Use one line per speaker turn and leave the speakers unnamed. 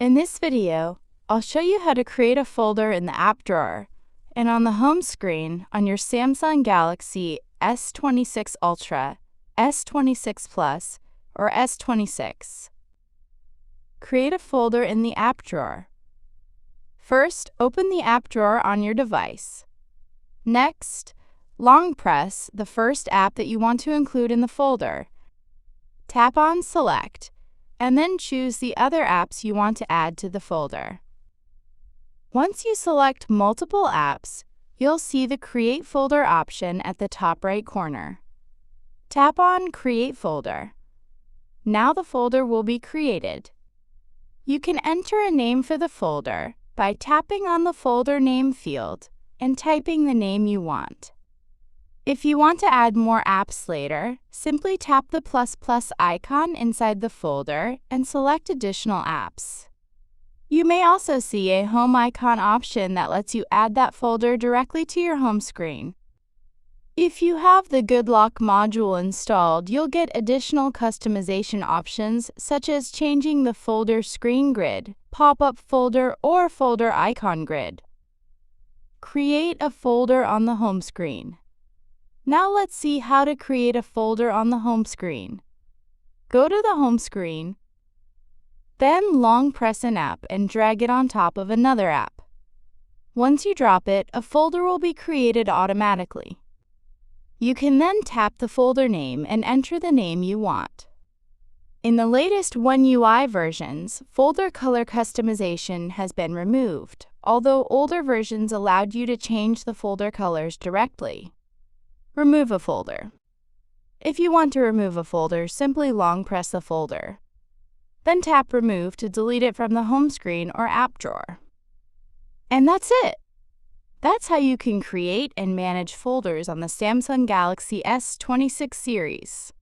In this video, I'll show you how to create a folder in the app drawer and on the home screen on your Samsung Galaxy S26 Ultra, S26 Plus, or S26. Create a folder in the app drawer. First, open the app drawer on your device. Next, long press the first app that you want to include in the folder. Tap on Select, and then choose the other apps you want to add to the folder. Once you select multiple apps, you'll see the Create Folder option at the top right corner. Tap on Create Folder. Now the folder will be created. You can enter a name for the folder by tapping on the folder name field and typing the name you want. If you want to add more apps later, simply tap the ++ icon inside the folder and select additional apps. You may also see a home icon option that lets you add that folder directly to your home screen. If you have the Good Lock module installed, you'll get additional customization options such as changing the folder screen grid, pop-up folder, or folder icon grid. Create a folder on the home screen. Now let's see how to create a folder on the home screen. Go to the home screen, then long press an app and drag it on top of another app. Once you drop it, a folder will be created automatically. You can then tap the folder name and enter the name you want. In the latest One UI versions, folder color customization has been removed, although older versions allowed you to change the folder colors directly. Remove a folder. If you want to remove a folder, simply long press the folder. Then tap Remove to delete it from the home screen or app drawer. And that's it! That's how you can create and manage folders on the Samsung Galaxy S26 series.